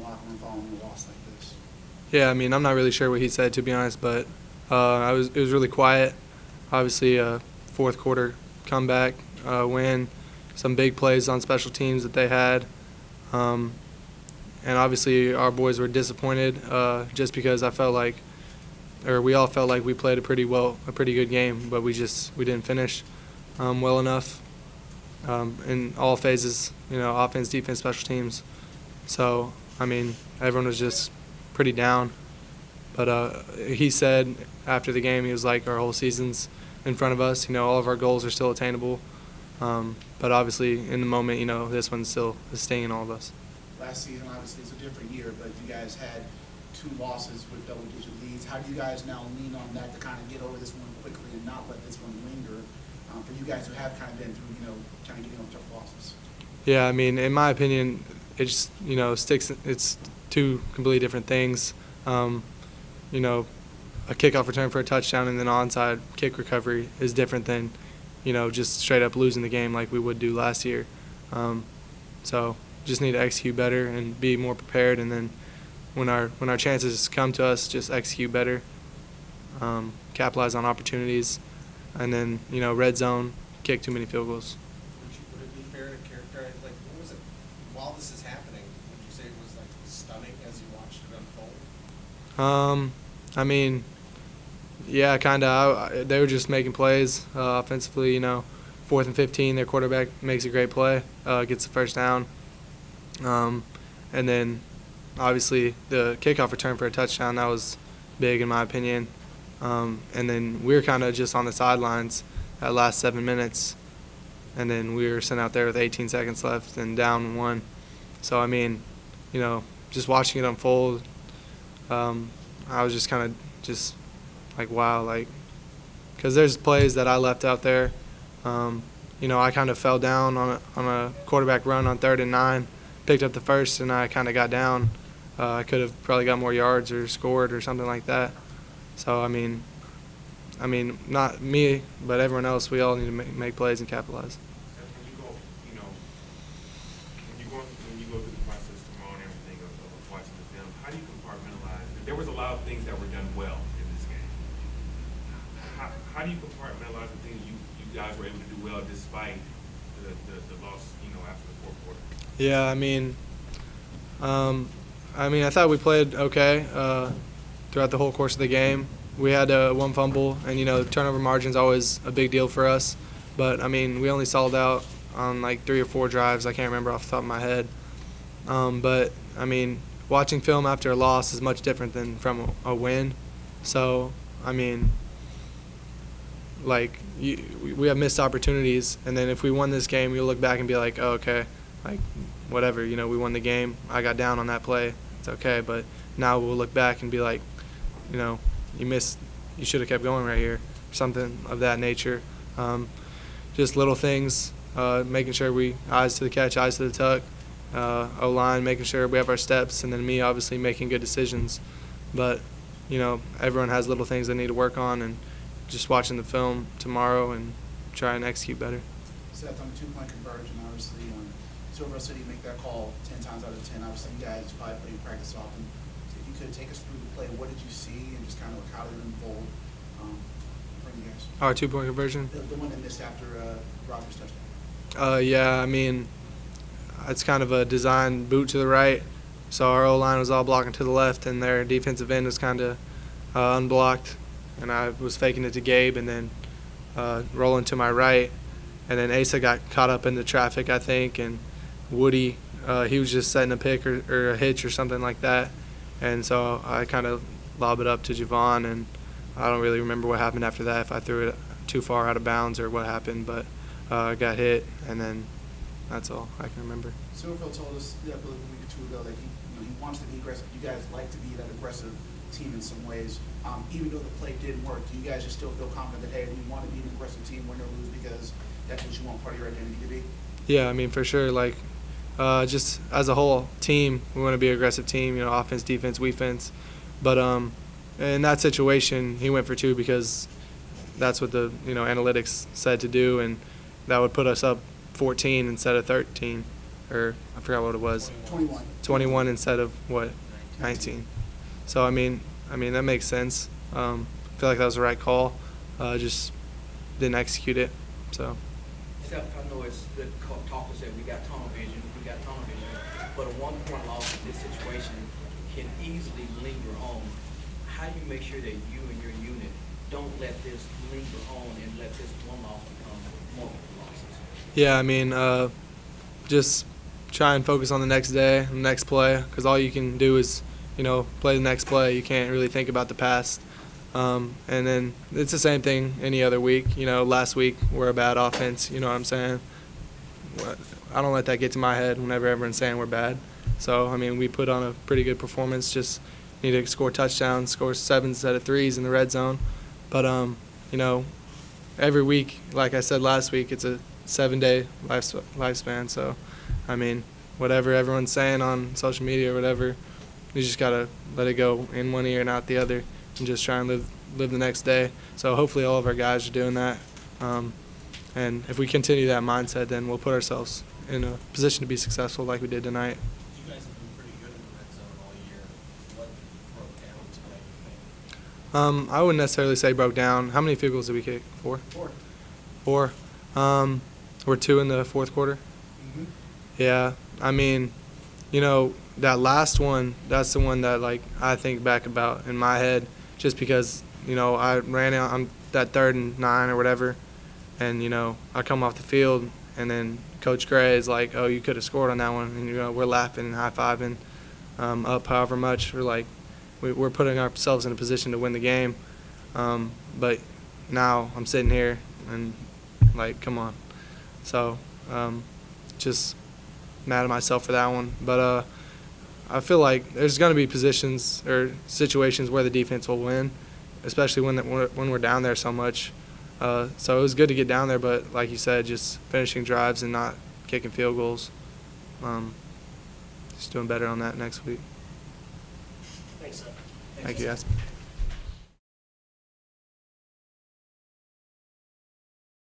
locker room following a loss like this? Yeah, I mean, I'm not really sure what he said, to be honest, but it was really quiet. Obviously, fourth quarter comeback win, some big plays on special teams that they had. And obviously our boys were disappointed just because we all felt like we played a pretty good game, but we didn't finish well enough in all phases, offense, defense, special teams. So, I mean, everyone was just pretty down. But he said after the game, he was like, our whole season's in front of us. All of our goals are still attainable. But obviously, in the moment, this one's still stinging all of us. Last season, obviously, it's a different year, but you guys had 2 losses with double-digit leads. How do you guys now lean on that to kind of get over this one quickly and not let this one linger for you guys who have kind of been through, kind of getting over tough losses? Yeah, I mean, in my opinion, it just, sticks. It's 2 completely different things. A kickoff return for a touchdown and then onside kick recovery is different than, just straight up losing the game like we would do last year. So just need to execute better and be more prepared, and then when our chances come to us, just execute better, capitalize on opportunities, and then red zone, kick too many field goals. Would it be fair to characterize, like, what was it while this is happening? Would you say it was like stunning as you watched it unfold? I mean, yeah, kind of. They were just making plays offensively. 4th and 15, their quarterback makes a great play, gets the first down. And then, obviously, the kickoff return for a touchdown, that was big in my opinion. And then we were kind of just on the sidelines that last 7 minutes, and then we were sent out there with 18 seconds left and down 1. So, I mean, just watching it unfold, I was just kind of just like, wow, like, because there's plays that I left out there. I kind of fell down on a quarterback run on 3rd and 9, picked up the first, and I kind of got down. I could have probably got more yards or scored or something like that. So, I mean, not me, but everyone else, we all need to make plays and capitalize. When you go through the process tomorrow and everything of watching the film, how do you compartmentalize? There was a lot of things that were done well in this game. How do you compartmentalize the things you guys were able to do well despite the loss, after the fourth quarter? Yeah, I thought we played okay throughout the whole course of the game. We had 1 fumble, and turnover margin's always a big deal for us. But we only stalled out on like 3 or 4 drives. I can't remember off the top of my head. But watching film after a loss is much different than from a win. So we have missed opportunities, and then if we won this game, you'll look back and be like, oh, okay, like whatever, we won the game. I got down on that play. It's okay. But now we'll look back and be like, you missed. You should have kept going right here. Something of that nature. Just little things, making sure we eyes to the catch, eyes to the tuck, O-line, making sure we have our steps, and then me obviously making good decisions. But, everyone has little things they need to work on, and just watching the film tomorrow and try and execute better. Seth, on the 2-point conversion, obviously, Silver City make that call 10 times out of 10. Obviously, you guys probably play in practice often. So if you could take us through the play, what did you see, and just kind of how did it unfold for you guys? Our 2-point conversion? The one that missed after Rogers' touchdown. Yeah, it's kind of a design boot to the right. So our O-line was all blocking to the left, and their defensive end was kind of unblocked. And I was faking it to Gabe and then rolling to my right. And then Asa got caught up in the traffic, I think, and Woody, he was just setting a pick or a hitch or something like that. And so I kind of lob it up to Javon, and I don't really remember what happened after that, if I threw it too far out of bounds or what happened, but I got hit, and then that's all I can remember. Silverfield told us, I believe a week or 2 ago, that he wants to be aggressive. You guys like to be that aggressive team in some ways. Even though the play didn't work, do you guys just still feel confident that, hey, we want to be an aggressive team, win or lose, because that's what you want part of your identity to be? Yeah, for sure. Just as a whole team, we want to be an aggressive team, offense, defense, defense. But in that situation, he went for 2 because that's what the analytics said to do, and that would put us up 14 instead of 13. or I forgot what it was. 21. 21 instead of what, 19. So I mean that makes sense. I feel like that was the right call. Just didn't execute it. So. Seth, I know it's the talk was that we got tunnel vision, but a 1-point loss in this situation can easily linger on. How do you make sure that you and your unit don't let this linger on and let this one loss become multiple losses? Yeah, I mean, just try and focus on the next day, the next play, because all you can do is, play the next play. You can't really think about the past. And then it's the same thing any other week. Last week we're a bad offense. You know what I'm saying? I don't let that get to my head whenever everyone's saying we're bad. So, I mean, we put on a pretty good performance. Just need to score touchdowns, score 7s instead of 3s in the red zone. But, every week, like I said last week, it's a 7-day lifespan. So, I mean, whatever everyone's saying on social media or whatever, you just got to let it go in one ear and out the other and just try and live the next day. So hopefully all of our guys are doing that. And if we continue that mindset, then we'll put ourselves in a position to be successful like we did tonight. You guys have been pretty good in the red zone all year. What broke down tonight, you think? I wouldn't necessarily say broke down. How many field goals did we kick? 4? 4. We're 2 in the fourth quarter. Mm-hmm. Yeah, I mean, that last one, that's the one that, I think back about in my head just because, I ran out on that 3rd and 9 or whatever, and, I come off the field, and then Coach Gray is like, oh, you could have scored on that one, and, we're laughing and high-fiving up however much. We're putting ourselves in a position to win the game, but now I'm sitting here and, come on. So, just mad at myself for that one. But I feel like there's going to be positions or situations where the defense will win, especially when we're down there so much. So it was good to get down there, but like you said, just finishing drives and not kicking field goals. Just doing better on that next week. Thanks, Seth. Thank you, Aspen.